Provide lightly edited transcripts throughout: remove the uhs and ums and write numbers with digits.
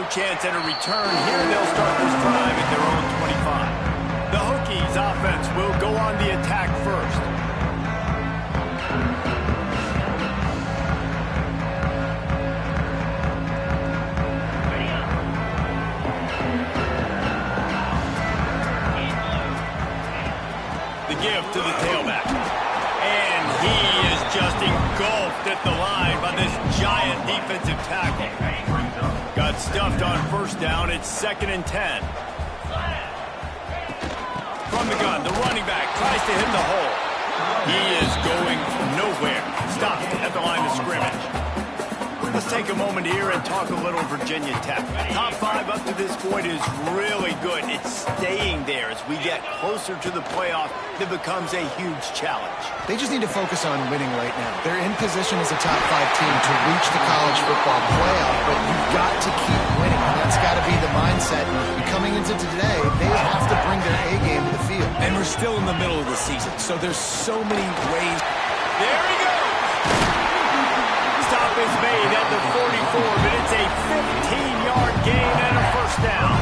chance at a return. Here they'll start this drive at their own 25. The Hokies offense will go on the attack first. The give to the tailback. And he is just engulfed at the line by this giant defensive tackle. Got stuffed on first down. It's 2nd and 10. From the gun, the running back tries to hit the hole. He is going nowhere. Stopped at the line of scrimmage. Let's take a moment here and talk a little Virginia Tech. Top 5 up to this point is really good. It's staying there as we get closer to the playoff. That becomes a huge challenge. They just need to focus on winning right now. They're in position as a top 5 team to reach the college football playoff, but you've got to keep winning, and that's got to be the mindset. And coming into today, they have to bring their A game to the field. And we're still in the middle of the season, so there's so many ways. There he goes! Stop is made at the 44, but it's a 15-yard gain and a first down.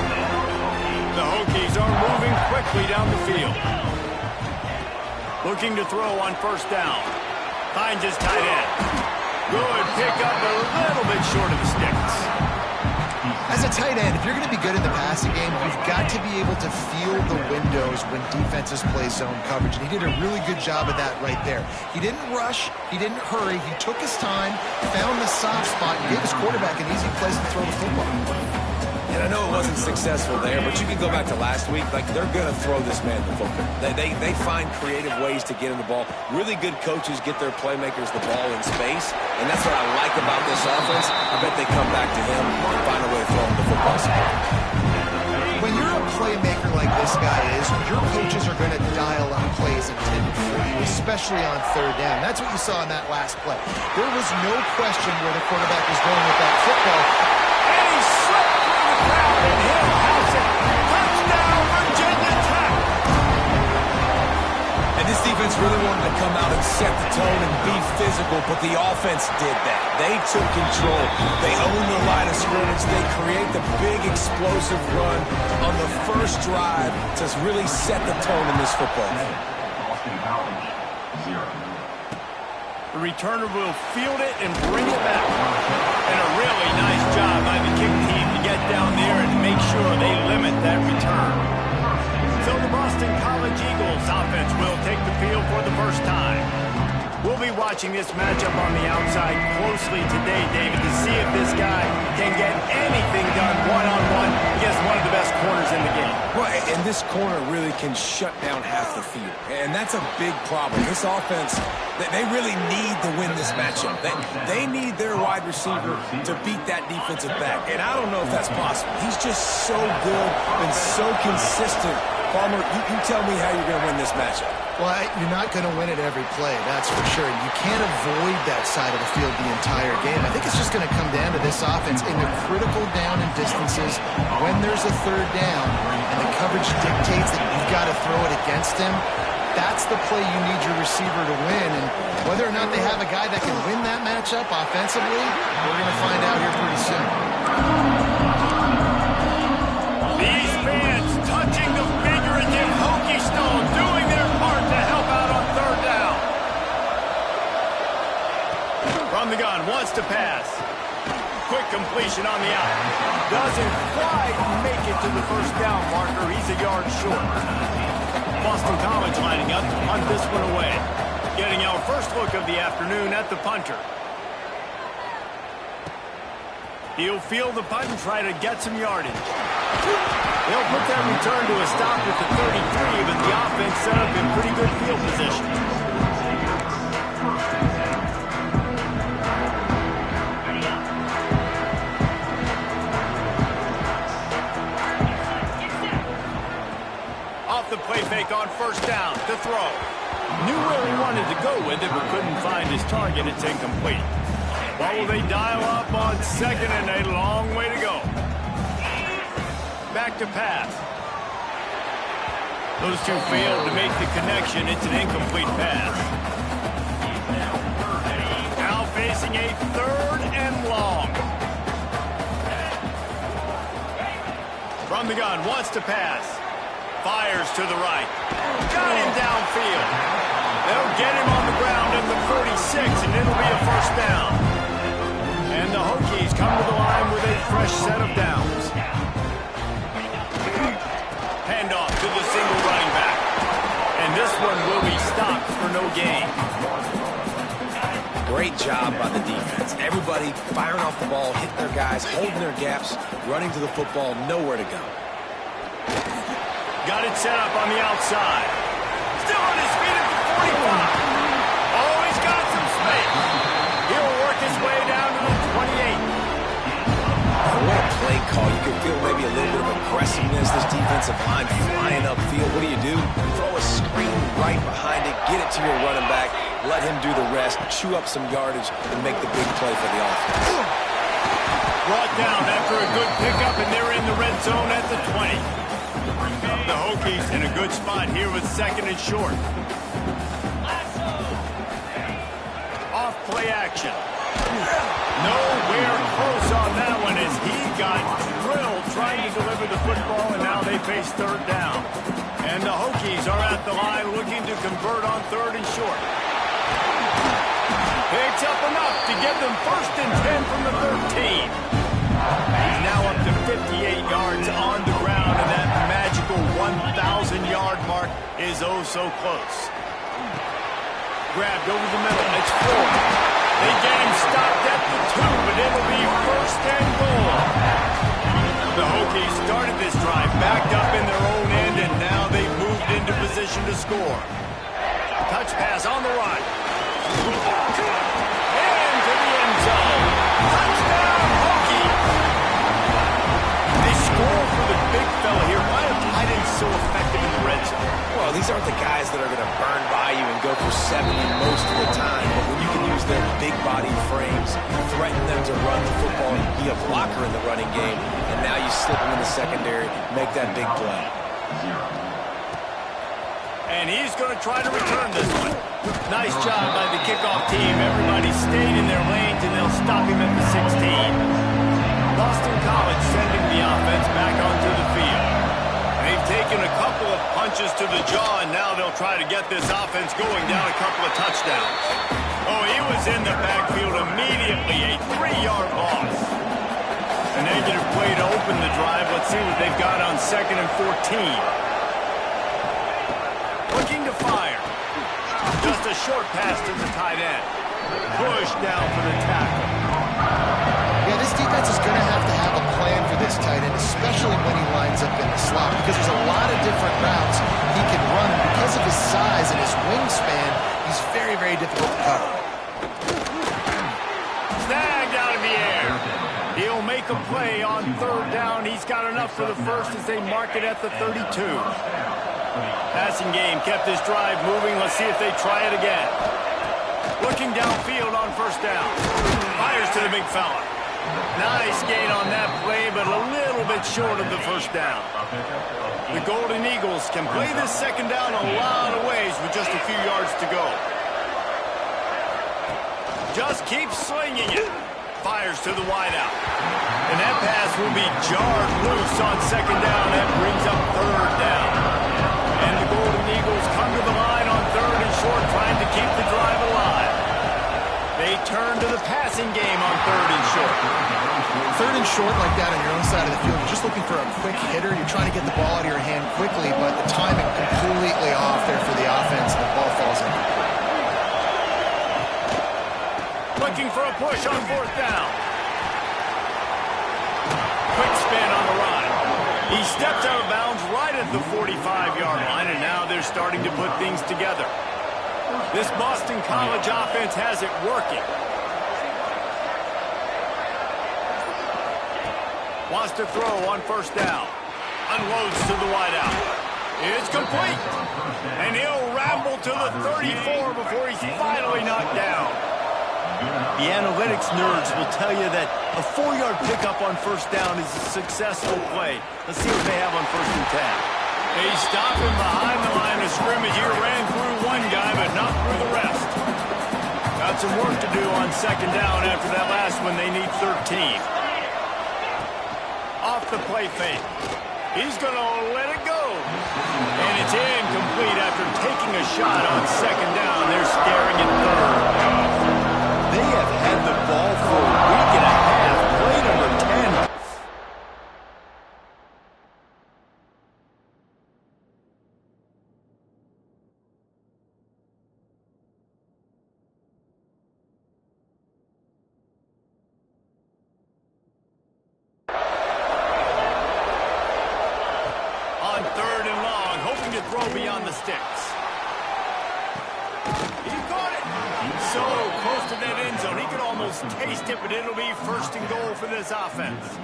The Hokies are moving quickly down the field. Looking to throw on first down. Finds his tight end. Good pickup, a little bit short of the sticks. As a tight end, if you're going to be good in the passing game, you've got to be able to feel the windows when defenses play zone coverage. And he did a really good job of that right there. He didn't rush. He didn't hurry. He took his time, found the soft spot, and gave his quarterback an easy place to throw the football. And I know it wasn't successful there, but you can go back to last week. Like, they're going to throw this man the football. They find creative ways to get him the ball. Really good coaches get their playmakers the ball in space, and that's what I like about this offense. I bet they come back to him and find a way to throw him the football. When you're a playmaker like this guy is, your coaches are going to dial up plays intended for you, especially on third down. That's what you saw in that last play. There was no question where the quarterback was going with that football. And he slipped through the crowd, and he'll house it. Touchdown, Virginia Tech! And this defense really wanted to come out and set the tone and be physical, but the offense did that. They took control. They owned the line of scrimmage. They create the big explosive run on the first drive to really set the tone in this football game. The returner will field it and bring it back. And a really nice job by the kick team to get down there and make sure they limit that return. So the Boston College Eagles offense will take the field for the first time. We'll be watching this matchup on the outside closely today, David, to see if this guy can get anything done one-on-one against one of the best corners in the game. Well, and this corner really can shut down half the field, and that's a big problem. This offense, they really need to win this matchup. They need their wide receiver to beat that defensive back, and I don't know if that's possible. He's just so good and so consistent. Palmer, you tell me how you're going to win this matchup. Well, you're not going to win it every play, that's for sure. You can't avoid that side of the field the entire game. I think it's just going to come down to this offense in the critical down and distances when there's a third down and the coverage dictates that you've got to throw it against him. That's the play you need your receiver to win. And whether or not they have a guy that can win that matchup offensively, we're going to find out here pretty soon. These fans touching the figurative Hokie stone, doing their part to help out on third down. From the gun, wants to pass. Quick completion on the out. Doesn't quite make it to the first down marker. He's a yard short. Boston College lining up to punt this one away. Getting our first look of the afternoon at the punter. He'll field the punt and try to get some yardage. They'll put that return to a stop at the 33, but the offense set up in pretty good field position. Off the play fake on first down to throw. Knew where he wanted to go with it, but couldn't find his target. It's incomplete. What will they dial up on second and a long way to go? Back to pass. Those two failed to make the connection. It's an incomplete pass. Now facing a third and long. From the gun, wants to pass. Fires to the right. Got him downfield. They'll get him on the ground at the 46, and it'll be a first down. And the Hokies come to the line with a fresh set of downs. Handoff to the single running back. And this one will be stopped for no gain. Great job by the defense. Everybody firing off the ball, hitting their guys, holding their gaps, running to the football, nowhere to go. Got it set up on the outside. Still on his feet at the 45. Oh, he's got some space. He'll work his way down to the 28. What a play call. You can feel maybe a little bit of aggressiveness. This defensive line flying upfield. What do? You throw a screen right behind it, get it to your running back, let him do the rest, chew up some yardage, and make the big play for the offense. Brought down after a good pickup, and they're in the red zone at the 20. The Hokies in a good spot here with second and short. Off play action. Nowhere close on that one as he got drilled trying to deliver the football, and now they face third down. And the Hokies are at the line looking to convert on third and short. Picks up enough to give them first and 10 from the 13. He's now up to 58 yards on the ground, and that magical 1,000-yard mark is oh so close. Grabbed over the middle. It's 4. They get him stopped at the 2, but it'll be first and goal. The Hokies started this drive backed up in their own end, and now they've moved into position to score. Touch pass on the run. And to the end zone. Touchdown, Hokies! They score for the big fella here. Why are tight ends so effective in the red zone? Well, these aren't the guys that are going to burn by you and go for 70 most of the time, but when you can use their big body frames, threaten them to run the football, be a blocker in the running game, and now you slip them in the secondary, make that big play. And he's going to try to return this one. Nice job by the kickoff team. Everybody stayed in their lanes, and they'll stop him at the 16. Boston College sending the offense back onto the field. They've taken a couple of punches to the jaw, and now they'll try to get this offense going down a couple of touchdowns. Oh, he was in the backfield immediately, a 3-yard loss. A negative play to open the drive. Let's see what they've got on second and 14. Looking to fire. Just a short pass to the tight end. Push down for the tackle. Yeah, this defense is going to have a plan for this tight end, especially when he lines up in the slot, because there's a lot of different routes he can run, and because of his size and his wingspan, he's very, very difficult to cover. Snagged out of the air. He'll make a play on third down. He's got enough for the first as they mark it at the 32. Passing game kept this drive moving. Let's see if they try it again. Looking downfield on first down. Fires to the big fella. Nice gain on that play, but a little bit short of the first down. The Golden Eagles can play this second down a lot of ways with just a few yards to go. Just keep slinging it. Fires to the wideout. And that pass will be jarred loose on second down. That brings up third down. And the Golden Eagles come to the line on third and short, trying to keep the drive alive. They turn to the passing game on third and short. Third and short like that on your own side of the field, you're just looking for a quick hitter. You're trying to get the ball out of your hand quickly, but the timing completely off there for the offense, and the ball falls incomplete. Looking for a push on fourth down. Quick spin on the run. He steps out of bounds right at the 45-yard line, and now they're starting to put things together. This Boston College offense has it working. Wants to throw on first down. Unloads to the wideout. It's complete. And he'll ramble to the 34 before he's finally knocked down. The analytics nerds will tell you that a 4-yard pickup on first down is a successful play. Let's see what they have on first and 10. They stop him behind the line of scrimmage here. Ran through one guy, but not through the rest. Got some work to do on second down after that last one. They need 13. Off the play fake. He's going to let it go. And it's incomplete after taking a shot on second down. They're staring at third. They have had the ball for a week and a half. Play number 10. On third and long, hoping to throw beyond the sticks. He caught it. So close to that end zone. He could almost taste it, but it'll be first and goal for this offense.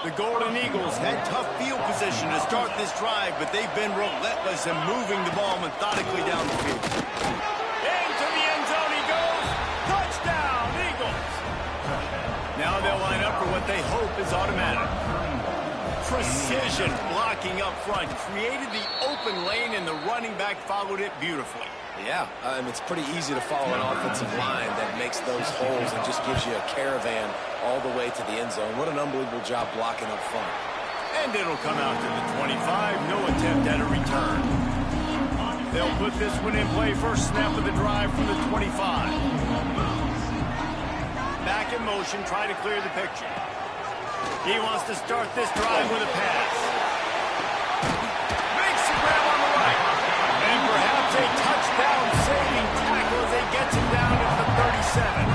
The Golden Eagles had tough field position to start this drive, but they've been relentless in moving the ball methodically down the field. Into the end zone he goes. Touchdown, Eagles. Now they'll line up for what they hope is automatic. Precision blocking up front created the open lane, and the running back followed it beautifully. Yeah, it's pretty easy to follow an offensive line that makes those holes and just gives you a caravan all the way to the end zone. What an unbelievable job blocking up front. And it'll come out to the 25. No attempt at a return. They'll put this one in play. First snap of the drive from the 25. Back in motion, try to clear the picture. He wants to start this drive with a pass. Makes the grab on the right. And perhaps a touchdown-saving tackle as they gets him down at the 37.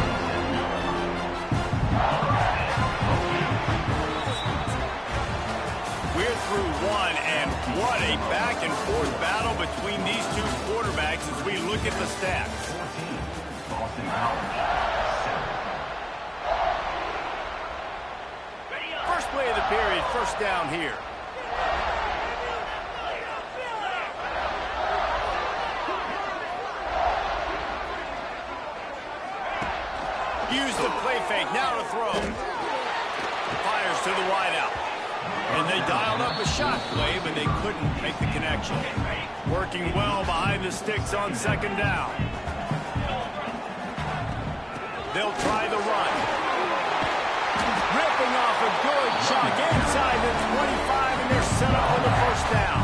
We're through one, and what a back-and-forth battle between these two quarterbacks as we look at the stats. First play of the period, first down here. Use the play fake, now to throw. Fires to the wideout. And they dialed up a shot play, but they couldn't make the connection. Working well behind the sticks on second down. They'll try the run. Ripping off a good chunk inside the 25, and they're set up for the first down.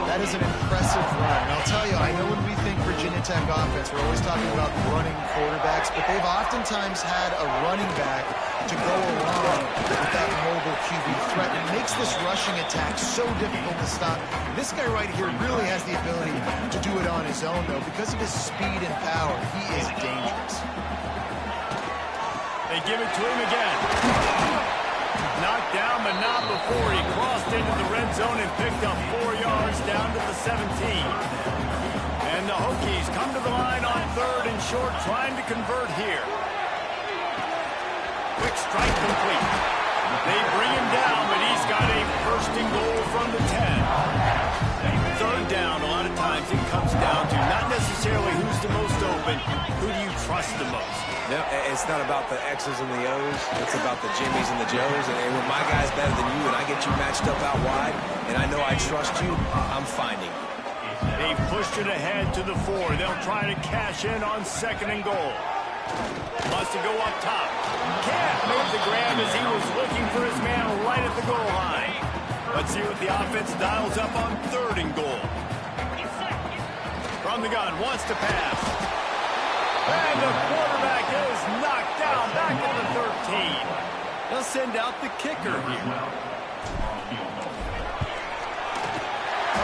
That is an impressive run. And I'll tell you, I know when we think Virginia Tech offense, we're always talking about running quarterbacks, but they've oftentimes had a running back to go along with that mobile QB threat. It makes this rushing attack so difficult to stop. This guy right here really has the ability to do it on his own, though. Because of his speed and power, he is dangerous. They give it to him again. Knocked down, but not before he crossed into the red zone and picked up 4 yards down to the 17. And the Hokies come to the line on third and short, trying to convert here. Quick strike complete. They bring him down, but he's got a first and goal from the 10. Third down, a lot of times it comes down to not necessarily who's the most open, who do you trust the most? Yeah, it's not about the X's and the O's. It's about the Jimmies and the Joes. And when my guy's better than you and I get you matched up out wide and I know I trust you, I'm finding. They pushed it ahead to the 4. They'll try to cash in on second and goal. Wants to go up top. Can't make the grab as he was looking for his man right at the goal line. Let's see what the offense dials up on third and goal. From the gun, wants to pass. And the quarterback is knocked down back at the 13. They'll send out the kicker here.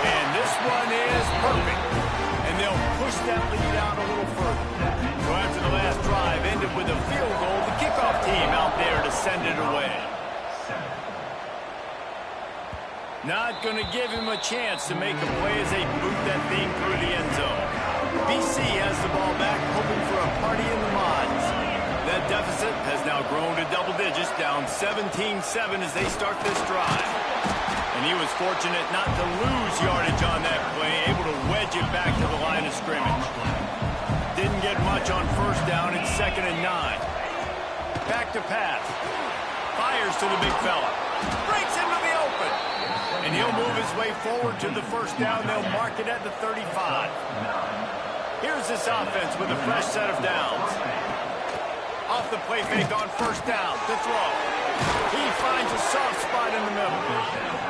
And this one is perfect. And they'll push that lead out a little further. So after the last drive ended with a field goal, the kickoff team out there to send it away. Not going to give him a chance to make a play as they boot that thing through the end zone. BC has the ball back, hoping for a party in the mods. That deficit has now grown to double digits, down 17-7 as they start this drive. And he was fortunate not to lose yardage on that play, able to wedge it back to the line of scrimmage. Didn't get much on first down, it's 2nd and 9. Back to pass. Fires to the big fella. Breaks into the open. And he'll move his way forward to the first down. They'll mark it at the 35. Here's this offense with a fresh set of downs. Off the play fake on first down to throw. He finds a soft spot in the middle.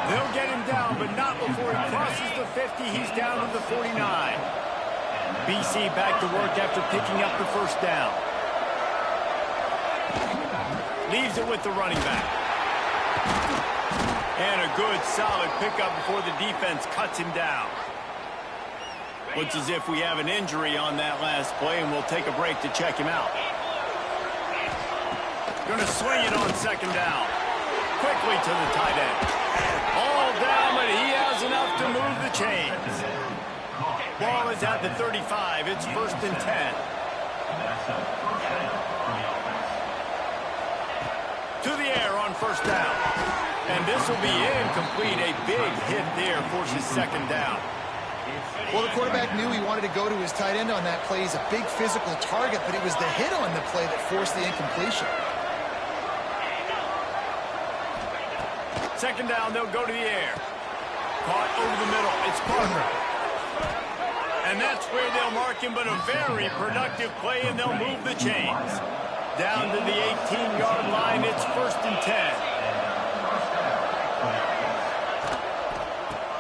They'll get him down, but not before he crosses the 50. He's down to the 49. BC back to work after picking up the first down. Leaves it with the running back. And a good, solid pickup before the defense cuts him down. Looks as if we have an injury on that last play, and we'll take a break to check him out. Going to swing it on second down. Quickly to the tight end. All down, but he has enough to move the chains. Ball is at the 35. It's 1st and 10. To the air on first down. And this will be incomplete. A big hit there forces second down. Well, the quarterback knew he wanted to go to his tight end on that play. He's a big physical target, but it was the hit on the play that forced the incompletion. Second down, they'll go to the air. Caught over the middle. It's Parker. And that's where they'll mark him, but a very productive play, and they'll move the chains. Down to the 18-yard line, it's 1st and 10.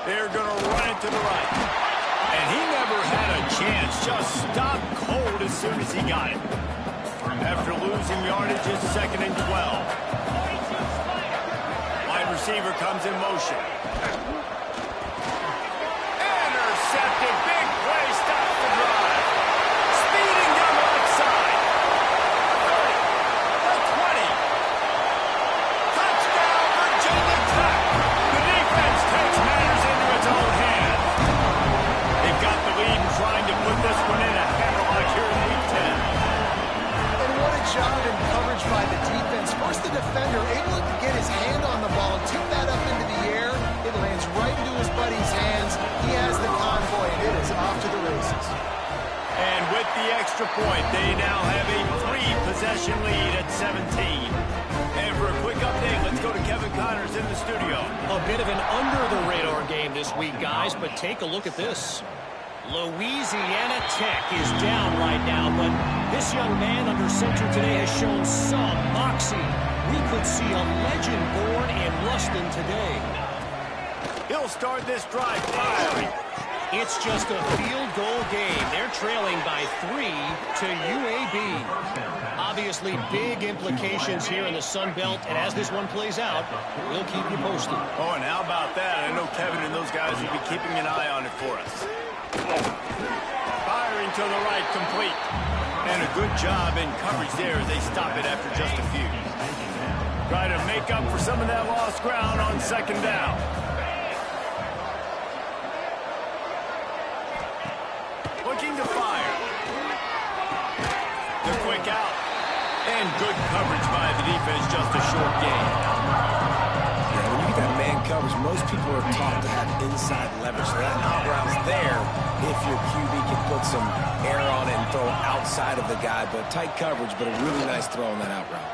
They're going to run it to the right. And he never had a chance. Just stopped cold as soon as he got it. After losing yardage, it's 2nd and 12. Wide receiver comes in motion. Intercepted. Big play. Stops the drive. Speeding down the left side. 30. The 20. Touchdown, Virginia Tech. The defense takes matters into its own hands. They've got the lead and trying to put this one in a hammerlock here in Week 10. And what a job in coverage by the defense. First, the defender able to get his hand on the ball and tip that up into the air. It lands right into his buddy's hands. He has the convoy, and it is off to the races. And with the extra point, they now have a 3-possession lead at 17. And for a quick update, let's go to Kevin Connors in the studio. A bit of an under-the-radar game this week, guys, but take a look at this. Louisiana Tech is down right now, but this young man under center today has shown some moxie. We could see a legend born in Ruston today. He'll start this drive firing. It's just a field goal game. They're trailing by 3 to UAB. Obviously, big implications here in the Sun Belt, and as this one plays out, we'll keep you posted. Oh, and how about that? I know Kevin and those guys will be keeping an eye on it for us. Firing to the right, complete. And a good job in coverage there as they stop it after just a few. Try to make up for some of that lost ground on second down. Looking to fire. The quick out. And good coverage by the defense, just a short gain. Yeah, when you get that man coverage, most people are taught to have inside leverage. So that out route's there if your QB can put some air on it and throw outside of the guy. But tight coverage, but a really nice throw on that out route.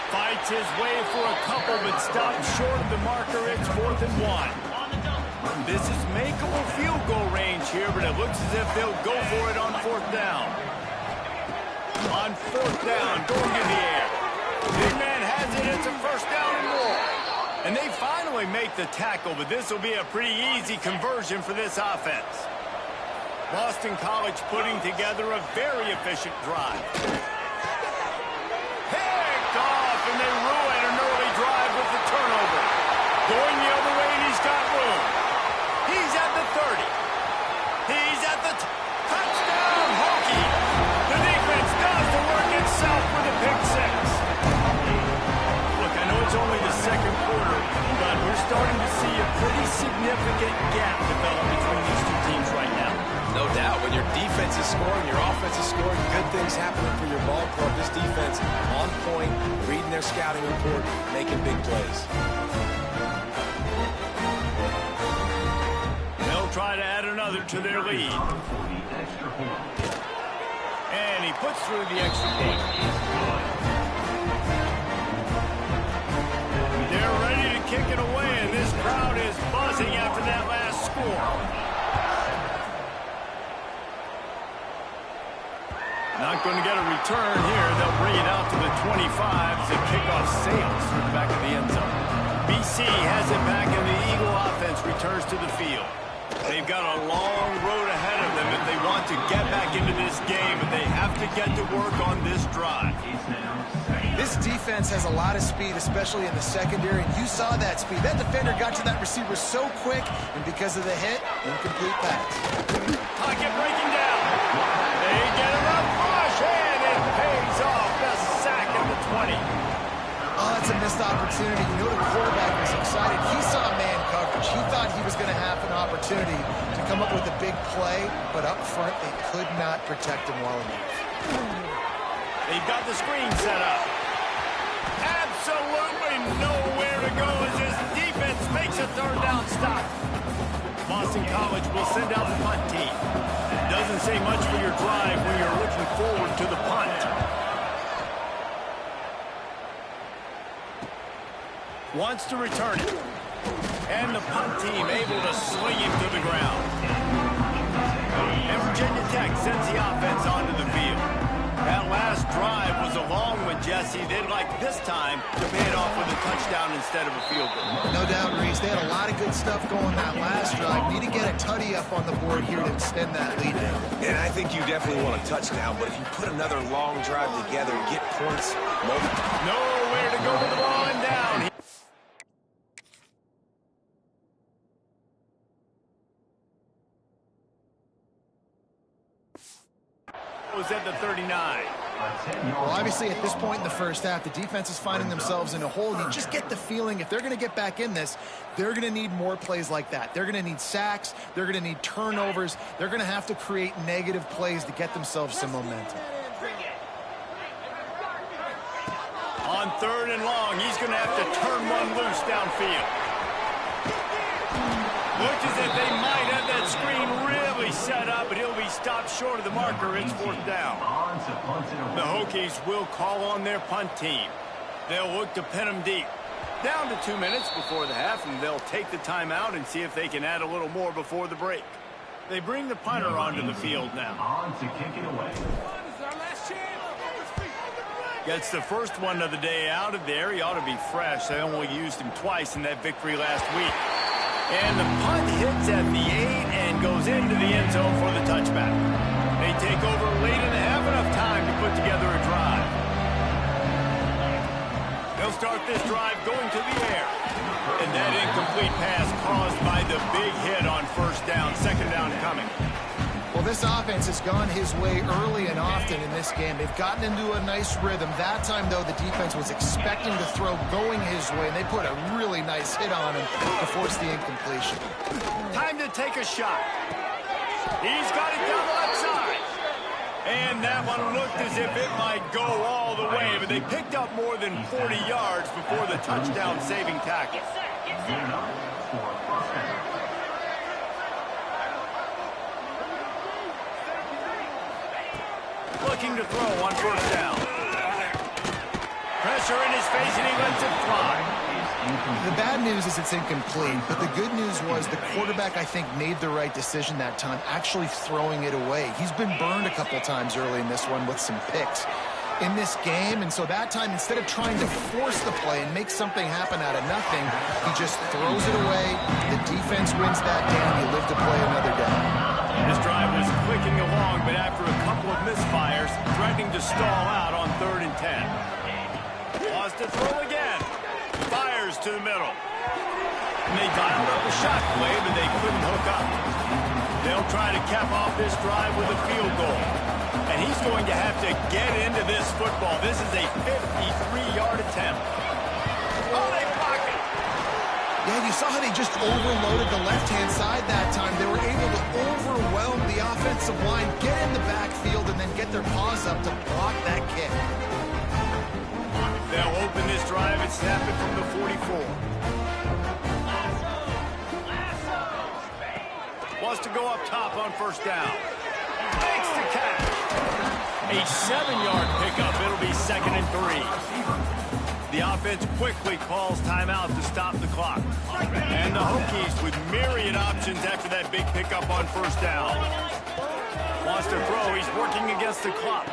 Fights his way for a couple, but stops short of the marker. It's 4th and 1. This is makeable field goal range here, but it looks as if they'll go for it on 4th down. On 4th down, going in the air. Big man has it. It's a 1st down and more. And they finally make the tackle, but this will be a pretty easy conversion for this offense. Boston College putting together a very efficient drive. Picked off, and they ruin an early drive with the turnover. Going the other way, and he's got room. He's at the 30. He's at the touchdown, Hokie. The defense does the work itself with a pick 6. Look, I know it's only the second quarter, but we're starting to see a pretty significant gap develop between these two teams right now. No doubt. When your defense is scoring, your offense is scoring, good things happening for your ball club. This defense on point, reading their scouting report, making big plays. They'll try to add another to their lead. And he puts through the extra point. They're ready to kick it away, and this crowd is buzzing after that last score. Not going to get a return here. They'll bring it out to the 25 as the kickoff sails through the back of the end zone. BC has it back, and the Eagle offense returns to the field. They've got a long road ahead of them if they want to get back into this game, and they have to get to work on this drive. This defense has a lot of speed, especially in the secondary, and you saw that speed. That defender got to that receiver so quick, and because of the hit, incomplete pass. Pocket breaking down. They get him up, push, and it pays off. The sack at the 20. Oh, that's a missed opportunity. You know the quarterback was excited. He saw man coverage. He thought he was going to have an opportunity to come up with a big play, but up front, they could not protect him well enough. They've got the screen set up. Absolutely nowhere to go as this defense makes a third down stop. Boston College will send out the punt team. Doesn't say much for your drive when you're looking forward to the punt. Wants to return it. And the punt team able to swing him to the ground. And Virginia Tech sends the offense onto the field. That last drive was a long one, Jesse. They'd like this time to pay it off with a touchdown instead of a field goal. No doubt, Reese. They had a lot of good stuff going that last drive. Need to get a tutty up on the board here to extend that lead down. And I think you definitely want a touchdown, but if you put another long drive together and get points, nowhere to go with the ball and down. Was at the 39. Well, obviously, at this point in the first half, the defense is finding themselves in a hole. You just get the feeling if they're going to get back in this, they're going to need more plays like that. They're going to need sacks. They're going to need turnovers. They're going to have to create negative plays to get themselves some momentum. On third and long, he's going to have to turn one loose downfield. Looks as if they might have that screen really set up, but he'll be stopped short of the marker. It's fourth down. The Hokies will call on their punt team. They'll look to pin them deep. Down to 2 minutes before the half, and they'll take the timeout and see if they can add a little more before the break. They bring the punter onto the field now. Gets the first one of the day out of there. He ought to be fresh. They only used him twice in that victory last week. And the punt hits at the 8 and goes into the end zone for the touchback. They take over late and have enough time to put together a drive. They'll start this drive going to the air. And that incomplete pass caused by the big hit on first down. Second down coming. Well, this offense has gone his way early and often in this game. They've gotten into a nice rhythm. That time, though, the defense was expecting the throw going his way, and they put a really nice hit on him to force the incompletion. Time to take a shot. He's got it down the left side. And that one looked as if it might go all the way, but they picked up more than 40 yards before the touchdown-saving tackle. Looking to throw on first down. Pressure in his face, and he lets it fly. The bad news is it's incomplete, but the good news was the quarterback, I think, made the right decision that time, actually throwing it away. He's been burned a couple times early in this one with some picks in this game, and so that time, instead of trying to force the play and make something happen out of nothing, he just throws it away. The defense wins that down. You live to play another day. This drive was clicking along, but after a couple of misfires, threatening to stall out on 3rd and 10. Wants to throw again. Fires to the middle. And they dialed up a shot play, but they couldn't hook up. They'll try to cap off this drive with a field goal. And he's going to have to get into this football. This is a 53-yard attempt. Oh, they block it. Yeah, you saw how they just overloaded the left-hand side that time. They were able to overwhelm the offensive line, get in the backfield, and then get their paws up to block that kick. They'll open this drive and snap it from the 44. Wants to go up top on first down. Makes the catch. A 7-yard pickup. It'll be 2nd and 3. The offense quickly calls timeout to stop the clock. And the Hokies with myriad options after that big pickup on first down. Wants to throw. He's working against the clock.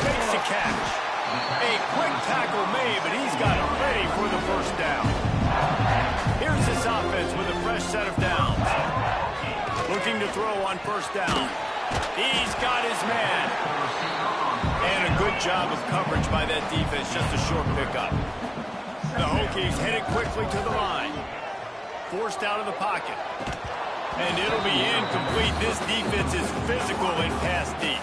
Makes the catch. A quick tackle made, but he's got it ready for the first down. Here's this offense with a fresh set of downs. Looking to throw on first down. He's got his man. And a good job of coverage by that defense, just a short pickup. The Hokies headed quickly to the line. Forced out of the pocket. And it'll be incomplete. This defense is physical and pass deep.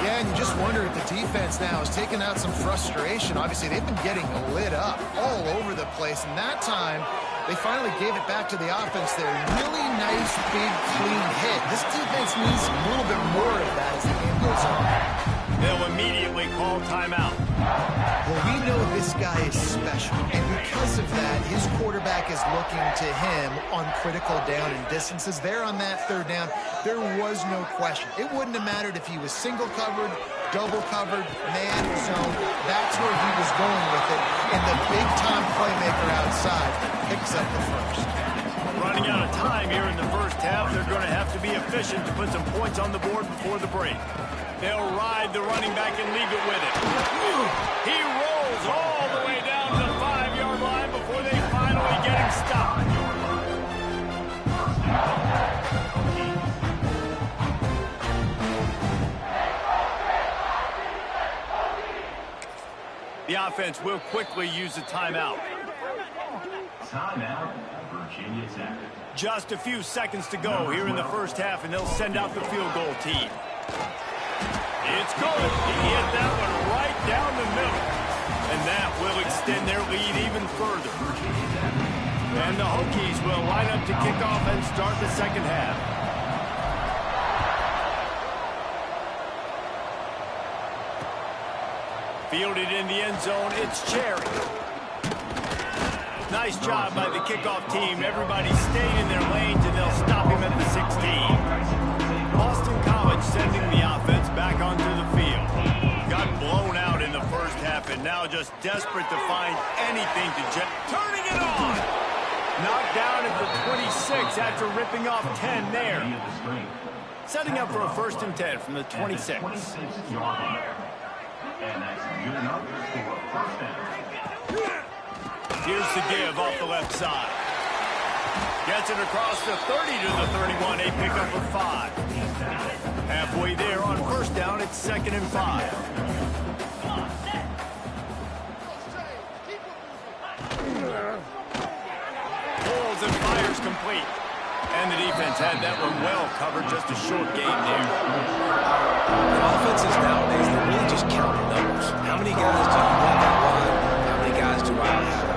Yeah, and you just wonder if the defense now is taking out some frustration. Obviously, they've been getting lit up all over the place. And that time, they finally gave it back to the offense there. Really nice, big, clean hit. This defense needs a little bit more of that as the game goes on. They'll immediately call timeout. Well, we know this guy is special, and because of that, his quarterback is looking to him on critical down and distances. There on that third down, there was no question. It wouldn't have mattered if he was single covered, double covered, man zone. That's where he was going with it, and the big-time playmaker outside picks up the first. Running out of time here in the first half, they're going to have to be efficient to put some points on the board before the break. They'll ride the running back and leave it with it. He rolls all the way down to the 5-yard line before they finally get him stopped. The offense will quickly use a timeout. Timeout, Virginia Tech. Just a few seconds to go here in the first half, and they'll send out the field goal team. It's good. He hit that one right down the middle. And that will extend their lead even further. And the Hokies will line up to kick off and start the second half. Fielded in the end zone, it's Cherry. Nice job by the kickoff team. Everybody stayed in their lanes, and they'll stop him at the 16. Boston College sending the offense back onto the field. Got blown out in the first half, and now just desperate to find anything to turning it on. Knocked down at the 26 after ripping off 10 there. Setting up for a 1st and 10 from the 26. Here's the give off the left side. Gets it across the 30 to the 31, a pickup of 5. Halfway there on first down, it's 2nd and 5. Pulls and fires complete. And the defense had that one well covered, just a short game there. Offenses nowadays, they're really just counting numbers. How many guys do you want to run? How many guys do I have?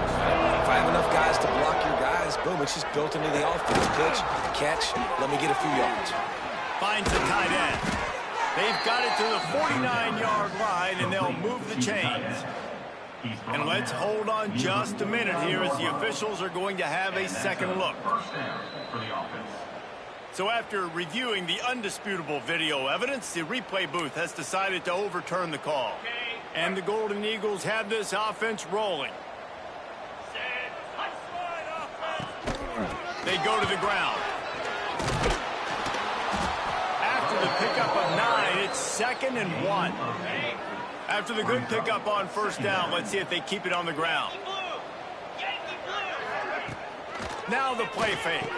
If I have enough guys to block your guys, boom, it's just built into the offense. Pitch, catch, let me get a few yards. Finds the tight end. They've got it to the 49-yard line, and they'll move the chains. And let's hold on just a minute here as the officials are going to have a second look. So after reviewing the undisputable video evidence, the replay booth has decided to overturn the call. And the Golden Eagles have this offense rolling. They go to the ground. After the pickup of 9, it's 2nd and 1. After the good pickup on first down, let's see if they keep it on the ground. Now the play fake.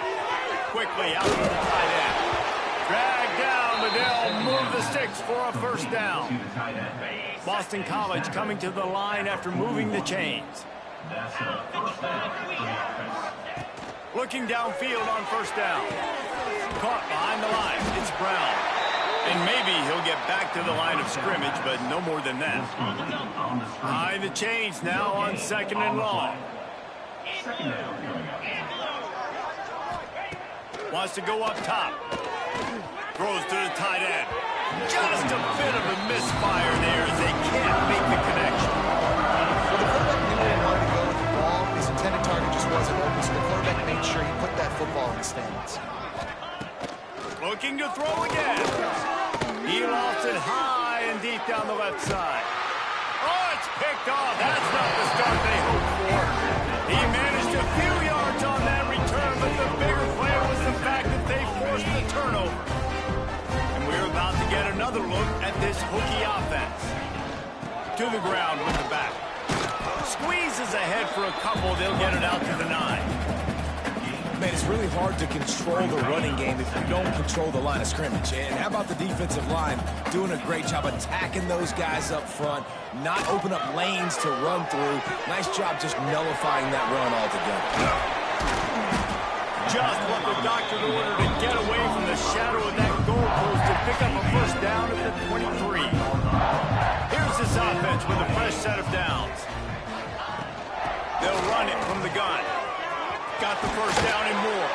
Quickly out to the tight end. Dragged down, but they'll move the sticks for a first down. Boston College coming to the line after moving the chains. Looking downfield on first down. Caught behind the line. It's Brown. And maybe he'll get back to the line of scrimmage, but no more than that. High the chains now on 2nd and long. Wants to go up top. Throws to the tight end. Just a bit of a misfire there as they can't make the connection. Well, the quarterback knew where he wanted to go with the ball. His intended target just wasn't open, so the quarterback made sure he put that football in the stands. Looking to throw again. He lost it high and deep down the left side. Oh, it's picked off. That's not the start they hoped for. He managed a few yards on that return, but the bigger play was the fact that they forced the turnover. And we're about to get another look at this Hokie offense. to the ground with the back. Squeezes ahead for a couple. They'll get it out to the 9. Man, it's really hard to control the running game if you don't control the line of scrimmage. And how about the defensive line doing a great job attacking those guys up front, not open up lanes to run through. Nice job just nullifying that run altogether. Just what the doctor ordered to get away from the shadow of that goalpost to pick up a first down at the 23. Here's this offense with a fresh set of downs. They'll run it from the gun. Got the first down and more.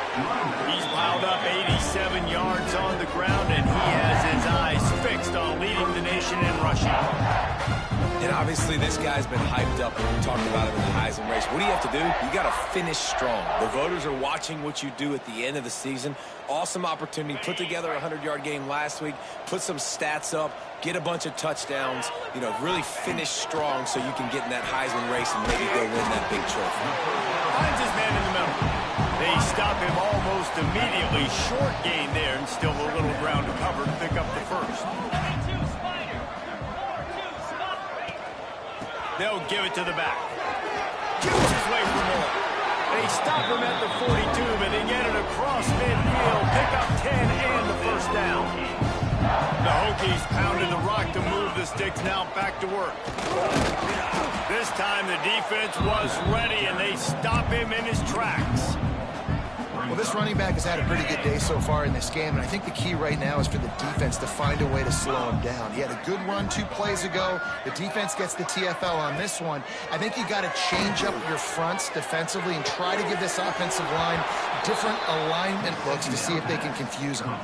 He's piled up 87 yards on the ground, and he has his eyes fixed on leading the nation in rushing. And obviously this guy's been hyped up when we talked about him in the Heisman race. What do you have to do? You got to finish strong. The voters are watching what you do at the end of the season. Awesome opportunity. Put together a 100-yard game last week. Put some stats up. Get a bunch of touchdowns. You know, really finish strong so you can get in that Heisman race and maybe go win that big trophy. Finds his man in the middle. They stop him almost immediately. Short gain there and still a little ground to cover to pick up the first. They'll give it to the back. Shoots his way for more. They stop him at the 42, but they get it across midfield. Pick up 10 and the first down. The Hokies pounded the rock to move the sticks. Now back to work. This time the defense was ready, and they stop him in his tracks. Well, this running back has had a pretty good day so far in this game, and I think the key right now is for the defense to find a way to slow him down. He had a good run 2 plays ago. The defense gets the TFL on this one. I think you got to change up your fronts defensively and try to give this offensive line different alignment looks to see if they can confuse him.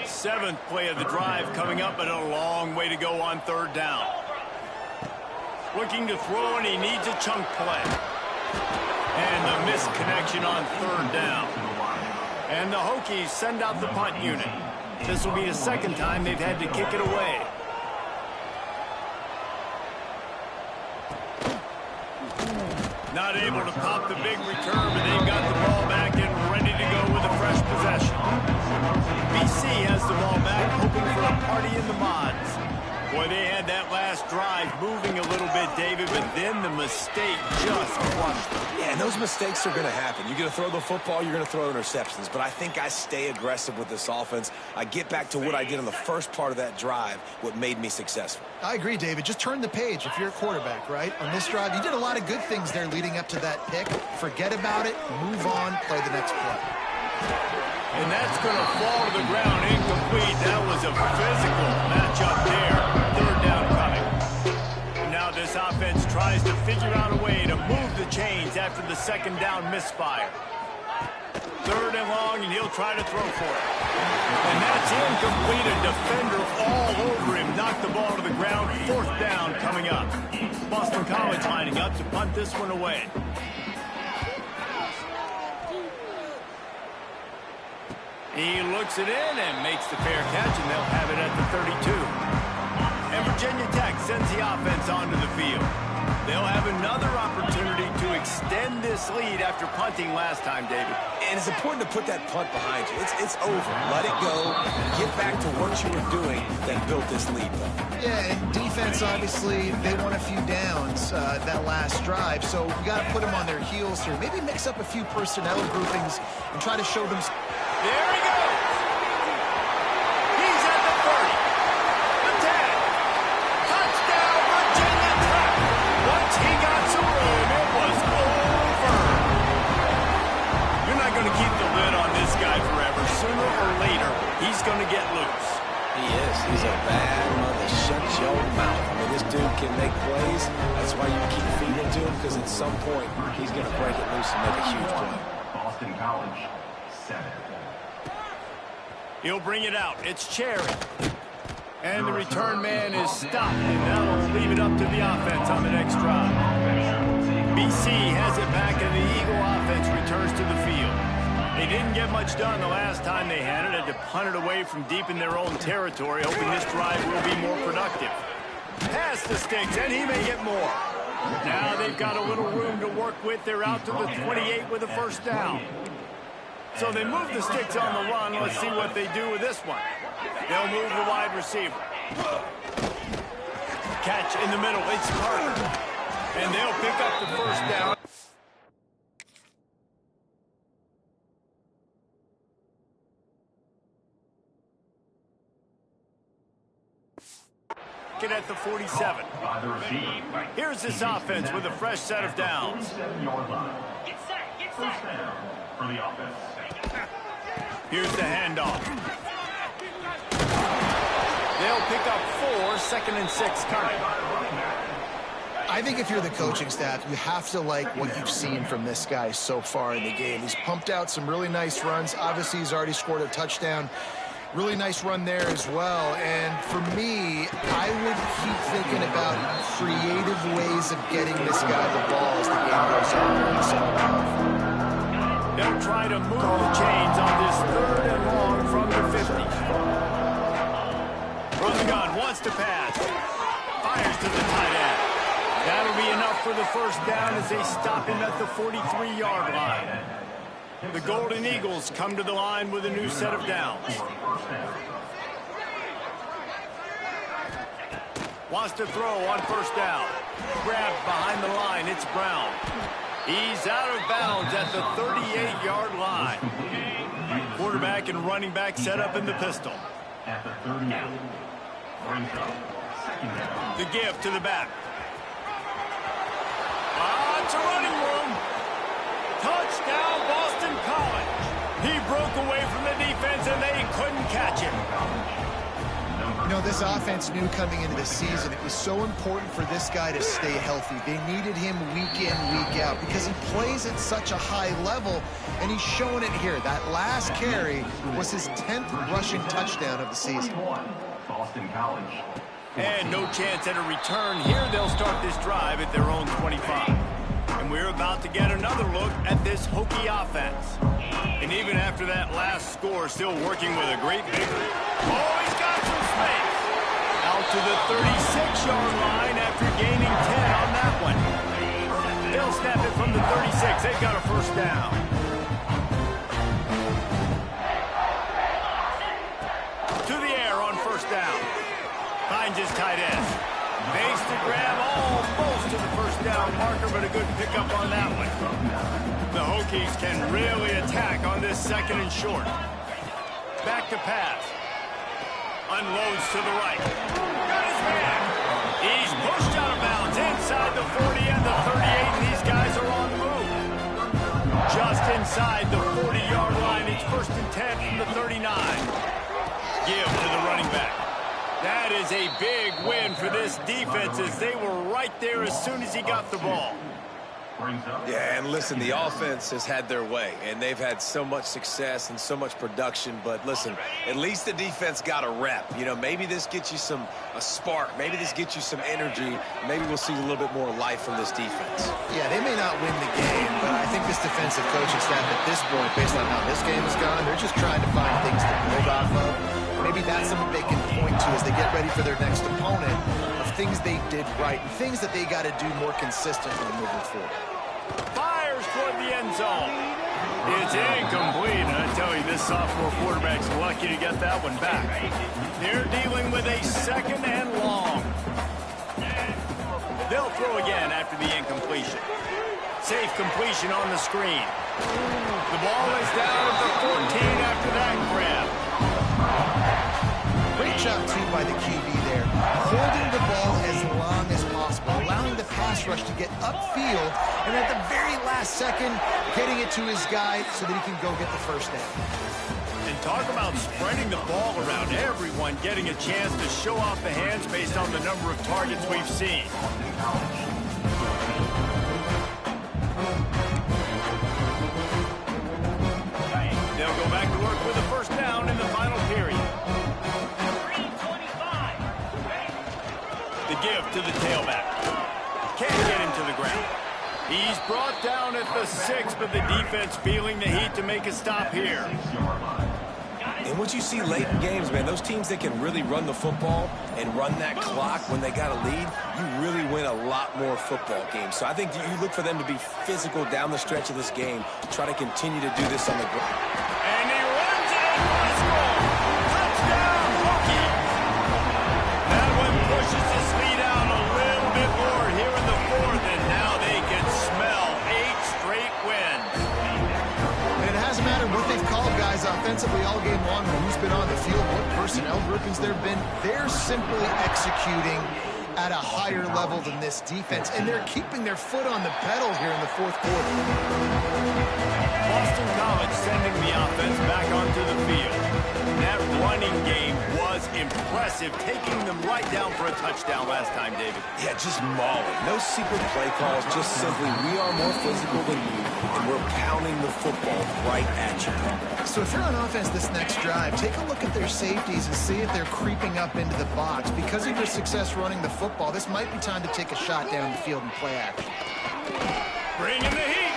7th play of the drive coming up, but a long way to go on 3rd down. Looking to throw, and he needs a chunk play. And the missed connection on 3rd down. And the Hokies send out the punt unit. This will be the 2nd time they've had to kick it away. Not able to pop the big return, but they've got the ball back and ready to go with a fresh possession. BC has the ball back, hoping for a party in the mods. Boy, they had that last drive moving a little bit, David, but then the mistake just crushed them. Yeah, and those mistakes are going to happen. You're going to throw the football, you're going to throw interceptions. But I think I stay aggressive with this offense. I get back to what I did in the first part of that drive, what made me successful. I agree, David. Just turn the page if you're a quarterback, right? On this drive, you did a lot of good things there leading up to that pick. Forget about it, move on, play the next play. And that's going to fall to the ground incomplete. That was a physical matchup there. 3rd down coming. And now this offense tries to figure out a way to move the chains after the 2nd down misfire. 3rd and long, and he'll try to throw for it. And that's incomplete. A defender all over him. Knocked the ball to the ground. 4th down coming up. Boston College lining up to punt this one away. He looks it in and makes the fair catch, and they'll have it at the 32. And Virginia Tech sends the offense onto the field. They'll have another opportunity to extend this lead after punting last time, David. And it's important to put that punt behind you. It's over. Let it go. Get back to what you were doing that built this lead, though. Yeah, and defense, obviously, they won a few downs that last drive, so we got to put them on their heels here. Maybe mix up a few personnel groupings and try to show them. There he goes. He's at the 30. The 10. Touchdown, Virginia Tech. Once he got some room, it was over. You're not going to keep the lid on this guy forever. Sooner or later, he's going to get loose. He is. He's a bad mother. Shut your mouth. I mean, this dude can make plays. That's why you keep feeding to him, because at some point, he's going to break it loose and make a huge play. Boston College, 7. He'll bring it out. It's Cherry. And the return man is stopped, and that'll leave it up to the offense on the next drive. BC has it back, and the Eagle offense returns to the field. They didn't get much done the last time they had it. Had to punt it away from deep in their own territory, hoping this drive will be more productive. Pass the sticks, and he may get more. Now they've got a little room to work with. They're out to the 28 with a first down. So they move the sticks on the run. Let's see what they do with this one. They'll move the wide receiver. Catch in the middle. It's Carter. And they'll pick up the first down. At the 47. Here's this offense with a fresh set of downs. Here's the handoff. They'll pick up 4, 2nd and 6 coming. I think if you're the coaching staff, you have to like what you've seen from this guy so far in the game. He's pumped out some really nice runs. Obviously, he's already scored a touchdown. Really nice run there as well. And for me, I would keep thinking about creative ways of getting this guy the ball as the game goes on in the second half. They'll try to move the chains on this 3rd and long from the 50. Run the gun, wants to pass. Fires to the tight end. That'll be enough for the first down as they stop him at the 43-yard line. The Golden Eagles come to the line with a new set of downs. Wants to throw on first down. Grabbed behind the line. It's Brown. He's out of bounds at the 38-yard line. Quarterback and running back set up in the pistol. At the 38. Brings up second down. The give to the back. It's a running room. Touchdown, Boston College. He broke away from the defense, and they couldn't catch him. You know, this offense knew coming into the season it was so important for this guy to stay healthy. They needed him week in, week out, because he plays at such a high level, and he's showing it here. That last carry was his 10th rushing touchdown of the season. Boston College. And no chance at a return. Here they'll start this drive at their own 25. And we're about to get another look at this Hokie offense. And even after that last score, still working with a great victory. Oh, he's got some space. Out to the 36-yard line after gaining 10 on that one. They'll snap it from the 36. They've got a first down. To the air on first down. Finds his tight end. Makes the grab almost to the first down marker, but a good pickup on that one. The Hokies can really attack on this 2nd and short. Back to pass. Unloads to the right. Got his man. He's pushed out of bounds inside the 40 and the 38, and these guys are on the move. Just inside the 40-yard line. It's 1st and 10 from the 39. Give to the running back. That is a big win for this defense as they were right there as soon as he got the ball. Yeah, and listen, the offense has had their way, and they've had so much success and so much production. But listen, at least the defense got a rep. You know, maybe this gets you a spark. Maybe this gets you some energy. Maybe we'll see a little bit more life from this defense. Yeah, they may not win the game, but I think this defensive coaching staff at this point, based on how this game has gone, they're just trying to find things to build off of. Maybe that's something they can point to as they get ready for their next opponent of things they did right and things that they got to do more consistently moving forward. Fires toward the end zone. It's incomplete, and I tell you, this sophomore quarterback's lucky to get that one back. They're dealing with a 2nd and long. They'll throw again after the incompletion. Safe completion on the screen. The ball is down at the 14 after that grab. Great job, too, by the QB there. Holding the ball as long as possible, allowing the pass rush to get upfield, and at the very last second, getting it to his guy so that he can go get the first down. And talk about spreading the ball around. Everyone getting a chance to show off the hands based on the number of targets we've seen. They'll go back to work with a first down in the final period. The give to the tailback. Can't get him to the ground. He's brought down at the 6, but the defense feeling the heat to make a stop here. And what you see late in games, man, those teams that can really run the football and run that clock when they got a lead, you really win a lot more football games. So I think you look for them to be physical down the stretch of this game, try to continue to do this on the ground. And he runs it for a score. Touchdown, Hokies. pushes this lead out a little bit more here in the fourth, and now they can smell 8 straight wins. And it hasn't mattered what they've called, guys, offensively all game long when who's been on the field, what personnel groupings there have been. They're simply executing at a higher level than this defense, and they're keeping their foot on the pedal here in the fourth quarter. Boston College sending the offense back onto the field. That running game was impressive, taking them right down for a touchdown last time, David. Yeah, just mauling. No secret play calls, just simply we are more physical than you, and we're pounding the football right at you. So if you're on offense this next drive, take a look at their safeties and see if they're creeping up into the box. Because of your success running the football, this might be time to take a shot down the field and play action. Bring in the heat.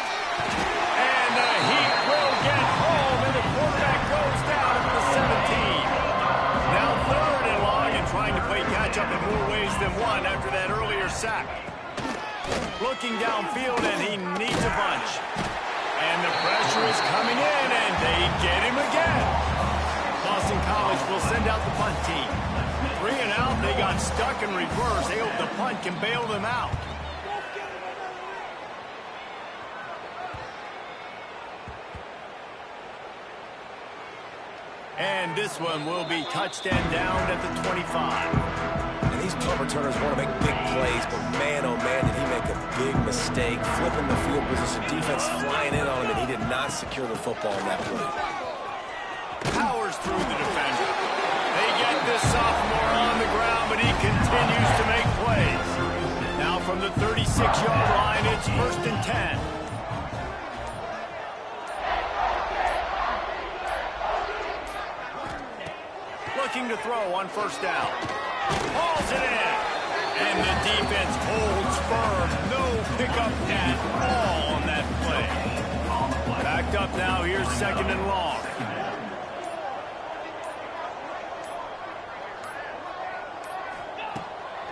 And the heat will get home, and the quarterback goes down at the 17. Now 3rd and long, and trying to play catch-up in more ways than one after that earlier sack. Looking downfield, and he needs a bunch. And the pressure is coming in, and they get him again. Boston College will send out the punt team. 3 and out, they got stuck in reverse. They hope the punt can bail them out. And this one will be touchdown down at the 25. And these punt returners want to make big plays, but man, oh man, did he make a big mistake. Flipping the field position, defense flying in on him, and he did not secure the football in that play. Powers through the defender. They get this sophomore on the ground, but he continues to make plays. Now from the 36-yard line, it's 1st and 10. Looking to throw on 1st down. Hauls it in. And the defense holds firm. No pickup at all on that play. Backed up now. Here's 2nd and long.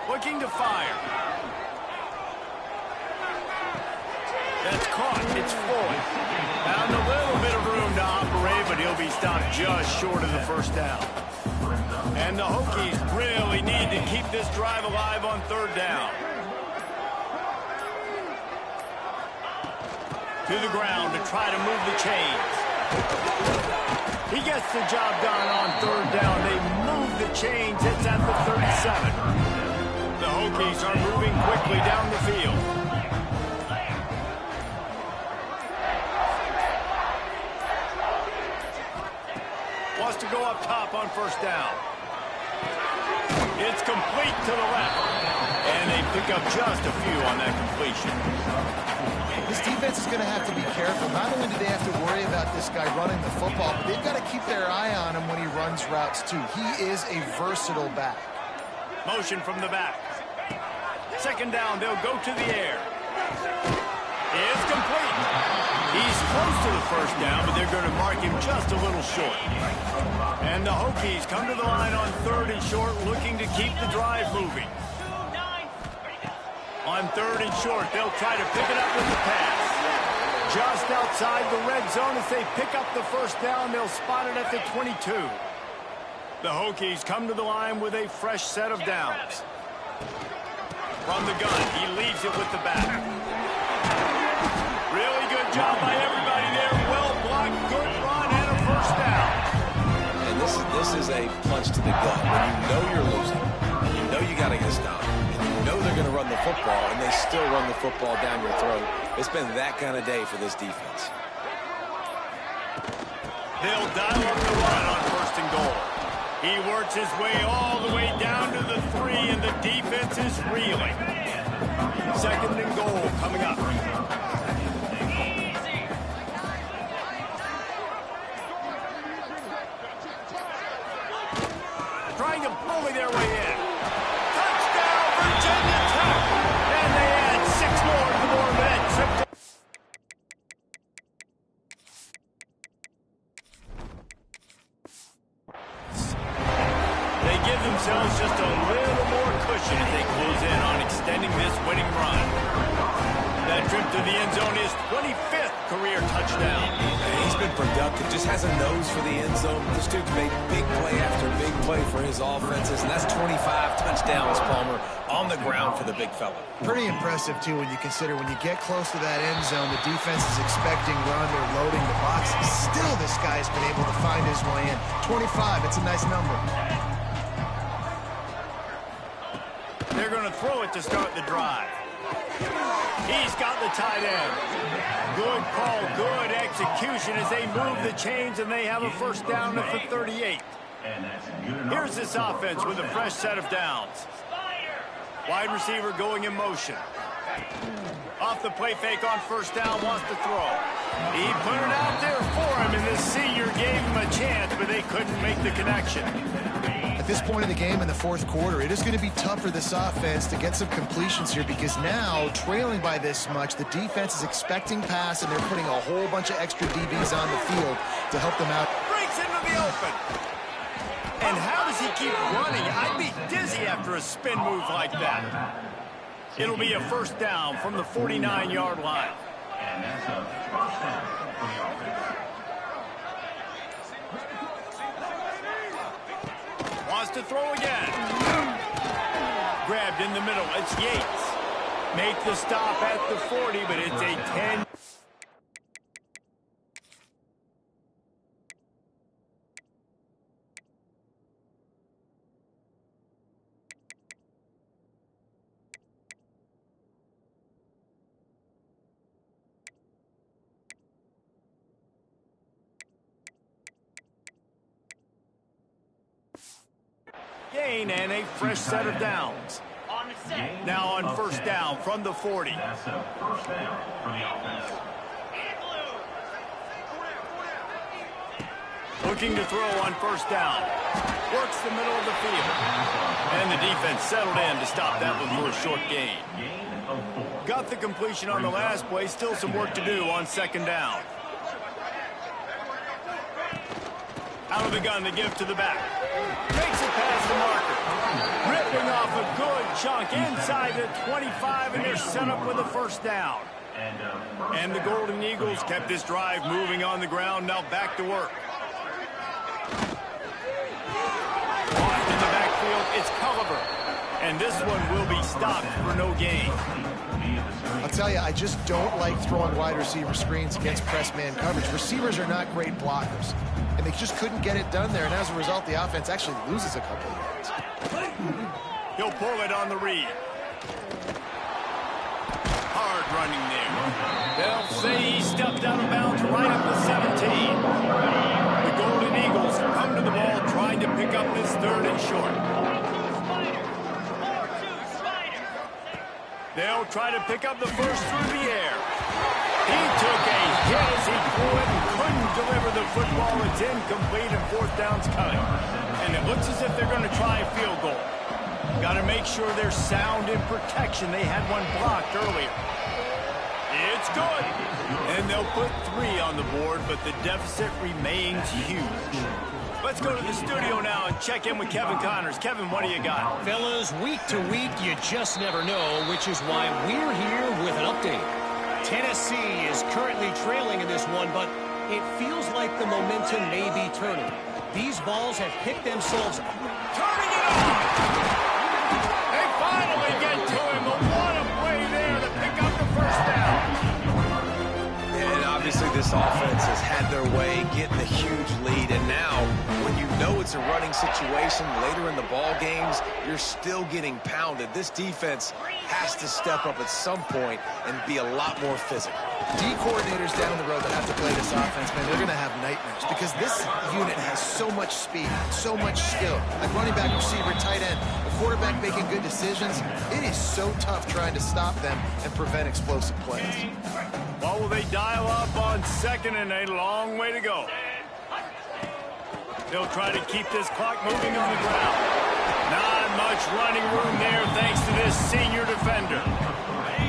Looking to fire. That's caught. It's Floyd. Found a little bit of room to operate, but he'll be stopped just short of the 1st down. And the Hokies really need to keep this drive alive on 3rd down. To the ground to try to move the chains. He gets the job done on 3rd down. They move the chains. It's at the 37. The Hokies are moving quickly down the field. Wants to go up top on 1st down. It's complete to the left. And they pick up just a few on that completion. This defense is going to have to be careful. Not only do they have to worry about this guy running the football, but they've got to keep their eye on him when he runs routes too. He is a versatile back. Motion from the back. 2nd down, they'll go to the air. It's complete. He's close to the 1st down, but they're going to mark him just a little short. And the Hokies come to the line on 3rd and short, looking to keep the drive moving. On 3rd and short, they'll try to pick it up with the pass. Just outside the red zone, as they pick up the 1st down, they'll spot it at the 22. The Hokies come to the line with a fresh set of downs. From the gun, he leaves it with the back. Really good job by everybody there. Well blocked, good run, and a 1st down. And this is a punch to the gut. When you know you're losing, you know you got to get a stop, and you know they're going to run the football, and they still run the football down your throat. It's been that kind of day for this defense. They'll dial up the run on 1st and goal. He works his way all the way down to the 3, and the defense is reeling. 2nd and goal coming up. Trying to bully their way in. Touchdown, Virginia Tech! And they add 6 more to the board with that trip. They give themselves just a little more cushion as they close in on extending this winning run. That trip to the end zone is 25th career touchdown. And he's been productive, just has a nose for the end zone. This dude's made big play after big play for his offenses, and that's 25 touchdowns, Palmer, on the ground for the big fella. Pretty impressive, too, when you consider when you get close to that end zone, the defense is expecting run, they're loading the box. Still, this guy's been able to find his way in. 25, it's a nice number. They're going to throw it to start the drive. He's got the tight end. Good call, good execution as they move the chains, and they have a first down at the 38. Here's this offense with a fresh set of downs. Wide receiver going in motion. Off the play fake on first down, wants to throw. He put it out there for him, and this senior gave him a chance, but they couldn't make the connection. At this point in the game in the fourth quarter, it is going to be tough for this offense to get some completions here because now, trailing by this much, the defense is expecting pass, and they're putting a whole bunch of extra DBs on the field to help them out. Breaks into the open. And how does he keep running? I'd be dizzy after a spin move like that. It'll be a first down from the 49-yard line. And that's a first down for the offense. Wants to throw again. Grabbed in the middle. It's Yates. Make the stop at the 40, but it's a 10. Gain and a fresh set of downs. Now on first down from the 40. That's a first down for the offense. Looking to throw on first down. Works the middle of the field. And the defense settled in to stop that one for a short gain. Got the completion on the last play. Still some work to do on second down. Out of the gun to give to the back. Makes it past the marker. Ripping off a good chunk inside the 25, and they're set up with a first down. And the Golden Eagles kept this drive moving on the ground. Now back to work. Off in the backfield, it's Culliver. And this one will be stopped for no gain. I'll tell you, I just don't like throwing wide receiver screens against press man coverage. Receivers are not great blockers, and they just couldn't get it done there, and as a result, the offense actually loses a couple of yards. He'll pull it on the read. Hard running there. They'll say he stepped out of bounds right up the 17. The Golden Eagles come to the ball trying to pick up this third and short. They'll try to pick up the first through the air. He took a hit as he threw it and couldn't deliver the football. It's incomplete and fourth down's coming. And it looks as if they're going to try a field goal. Got to make sure they're sound in protection. They had one blocked earlier. It's good. And they'll put 3 on the board, but the deficit remains huge. Let's go to the studio now and check in with Kevin Connors. Kevin, what do you got? Fellas, week to week, you just never know, which is why we're here with an update. Tennessee is currently trailing in this one, but it feels like the momentum may be turning. These balls have picked themselves up. Turning it on! They finally get to him, but what a play there to pick up the first down. And obviously this offense has had their way, getting a huge lead, and now when you know it's a running situation later in the ball games, you're still getting pounded. This defense has to step up at some point and be a lot more physical. D coordinators down the road that have to play this offense, man, they're going to have nightmares because this unit has so much speed, so much skill. Like running back, receiver, tight end, the quarterback making good decisions. It is so tough trying to stop them and prevent explosive plays. Well, will they dial up on second and a long way to go? They'll try to keep this clock moving on the ground. Not much running room there thanks to this senior defender.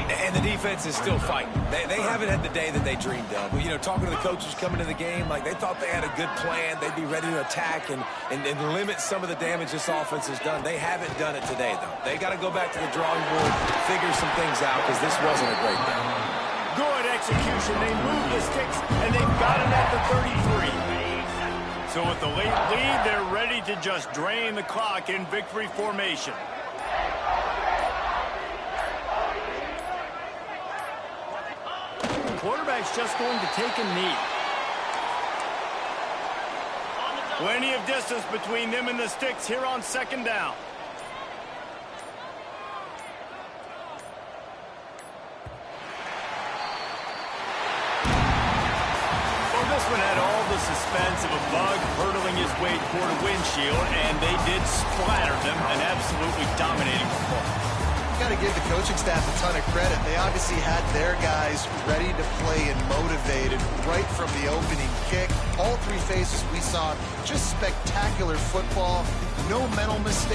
And the defense is still fighting. They haven't had the day that they dreamed of. But, you know, talking to the coaches coming to the game, like they thought they had a good plan. They'd be ready to attack and limit some of the damage this offense has done. They haven't done it today, though. They got to go back to the drawing board, figure some things out, because this wasn't a great day. Good execution. They move the sticks, and they've got it at the 35. So with the late lead, they're ready to just drain the clock in victory formation. The quarterback's just going to take a knee. Plenty of distance between them and the sticks here on second down. This one had all the suspense of a bug hurtling his way toward a windshield, and they did splatter them, an absolutely dominating performance. Got to give the coaching staff a ton of credit. They obviously had their guys ready to play and motivated right from the opening kick. All three phases we saw just spectacular football, no mental mistakes.